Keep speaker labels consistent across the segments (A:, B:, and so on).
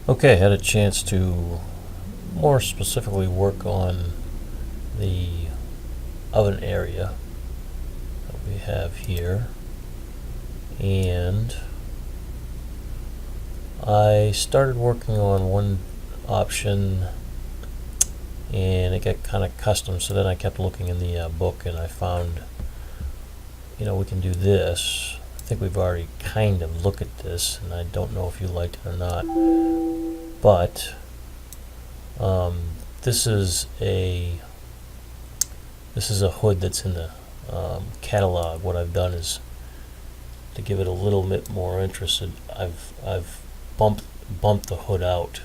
A: Okay, had a chance to more specifically work on the oven area that we have here, and I started working on one option and it got kind of custom, so then I kept looking in the book and I found, we can do this. I think we've already kind of looked at this, and I don't know if you liked it or not, but this is a hood that's in the catalog. What I've done is to give it a little bit more interest. I've bumped the hood out.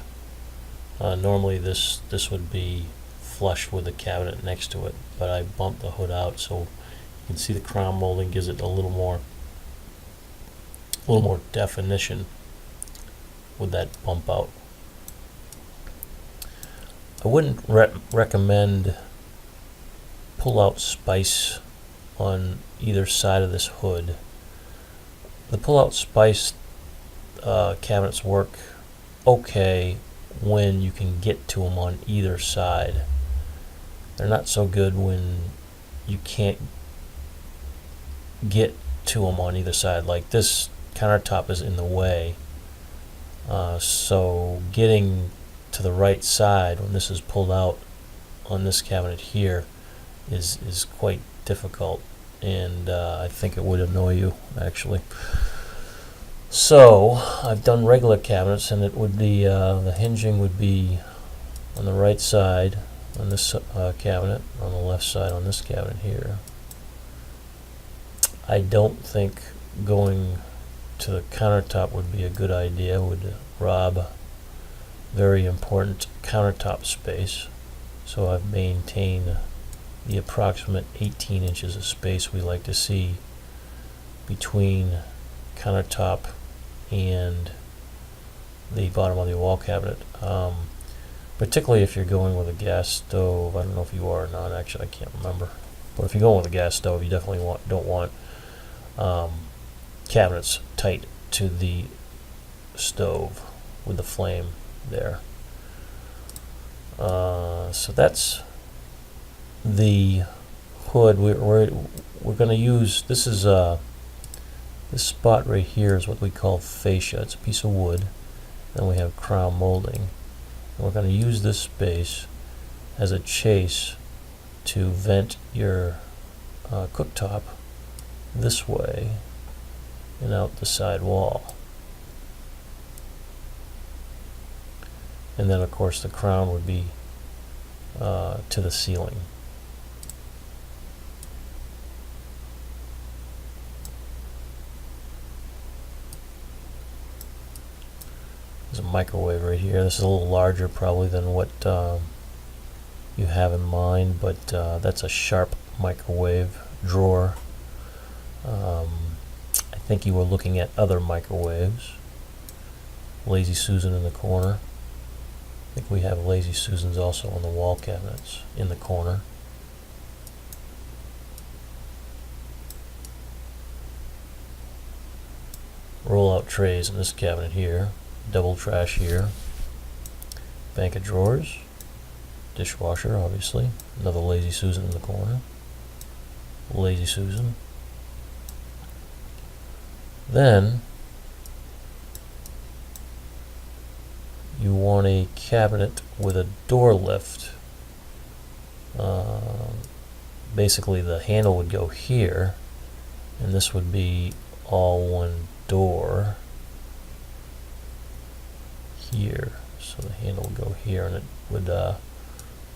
A: Normally this would be flush with the cabinet next to it, but I bumped the hood out so you can see the crown molding gives it a little more definition with that bump out. I wouldn't recommend pull-out spice on either side of this hood. The pull-out spice cabinets work okay when you can get to them on either side. They're not so good when you can't get to them on either side. Like this countertop is in the way, so getting to the right side when this is pulled out on this cabinet here is quite difficult, and I think it would annoy you actually. So I've done regular cabinets, and it would be the hinging would be on the right side on this cabinet, on the left side on this cabinet here. I don't think going to the countertop would be a good idea. It would rob very important countertop space. So I've maintained the approximate 18 inches of space we like to see between countertop and the bottom of the wall cabinet, particularly if you're going with a gas stove. I don't know if you are or not, actually I can't remember, but if you're going with a gas stove, you definitely don't want cabinets tight to the stove with the flame there. So that's the hood. We're going to use, this is this spot right here is what we call fascia. It's a piece of wood. Then we have crown molding. And we're going to use this space as a chase to vent your cooktop this way and out the side wall. And then of course the crown would be to the ceiling. There's a microwave right here. This is a little larger probably than what you have in mind, but that's a Sharp microwave drawer. I think you were looking at other microwaves. Lazy Susan in the corner. I think we have Lazy Susans also on the wall cabinets in the corner. Roll-out trays in this cabinet here. Double trash here. Bank of drawers. Dishwasher, obviously. Another Lazy Susan in the corner. Lazy Susan. Then you want a cabinet with a door lift. Basically the handle would go here, and this would be all one door here. So the handle would go here and it would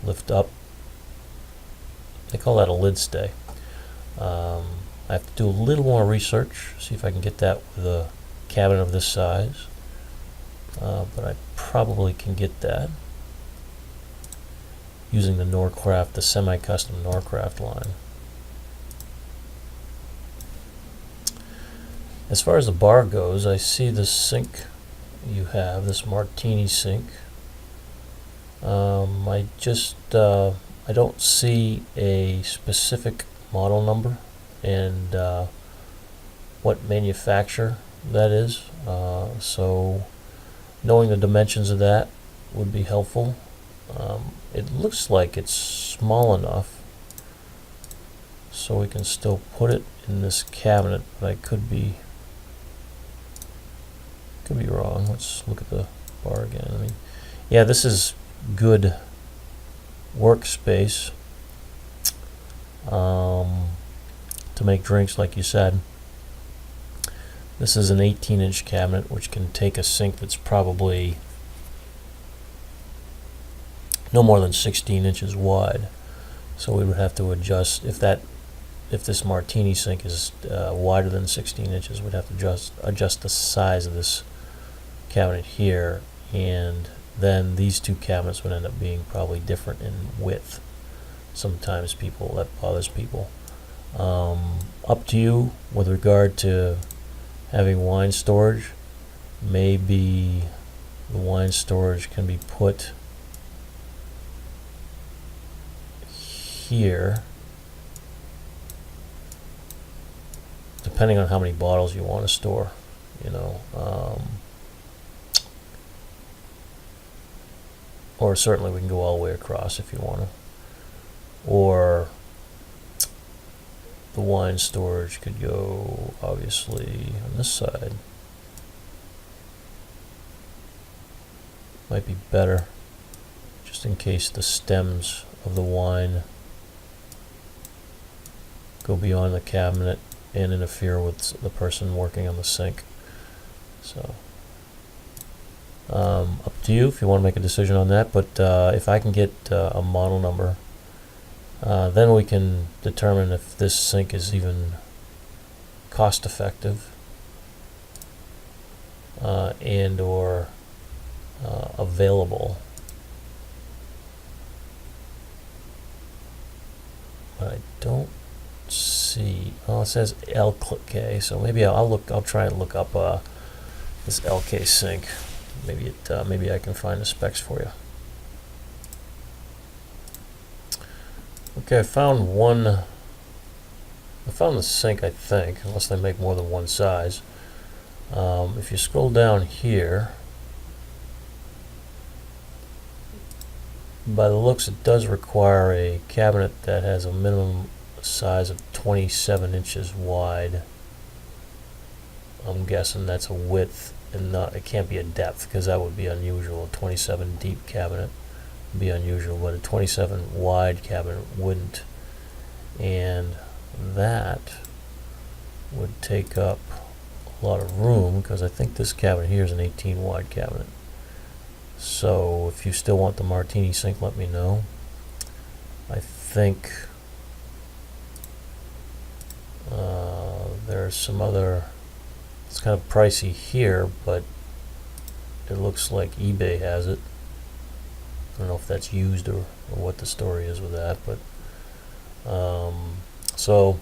A: lift up. They call that a lid stay. I have to do a little more research, see if I can get that with a cabinet of this size, but I probably can get that using the Norcraft, the semi-custom Norcraft line. As far as the bar goes, I see the sink you have, this martini sink. I don't see a specific model number and what manufacturer that is, so knowing the dimensions of that would be helpful. It looks like it's small enough so we can still put it in this cabinet, but I could be wrong. Let's look at the bar again. I mean, yeah, this is good workspace to make drinks, like you said. This is an 18-inch cabinet, which can take a sink that's probably no more than 16 inches wide. So we would have to adjust, if this martini sink is wider than 16 inches, we'd have to adjust the size of this cabinet here, and then these two cabinets would end up being probably different in width. Sometimes that bothers people. Up to you with regard to having wine storage. Maybe the wine storage can be put here, depending on how many bottles you want to store, you know. Or certainly we can go all the way across if you want to. Or the wine storage could go, obviously, on this side. Might be better, just in case the stems of the wine go beyond the cabinet and interfere with the person working on the sink. So, up to you if you want to make a decision on that, but if I can get a model number, then we can determine if this sink is even cost effective and or available. But I don't see. Oh, it says LK, so maybe I'll try and look up this LK sink. Maybe I can find the specs for you. Okay, I found the sink, I think, unless they make more than one size. If you scroll down here, by the looks, it does require a cabinet that has a minimum size of 27 inches wide. I'm guessing that's a width and it can't be a depth, because that would be unusual. A 27 deep cabinet would be unusual, but a 27 wide cabinet wouldn't. And that would take up a lot of room, because I think this cabinet here is an 18 wide cabinet. So if you still want the martini sink, let me know. I think there's some other. It's kind of pricey here, but it looks like eBay has it. I don't know if that's used or what the story is with that, but so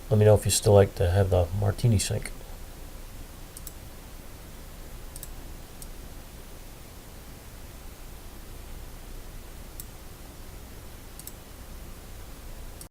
A: let me know if you still like to have the martini sink.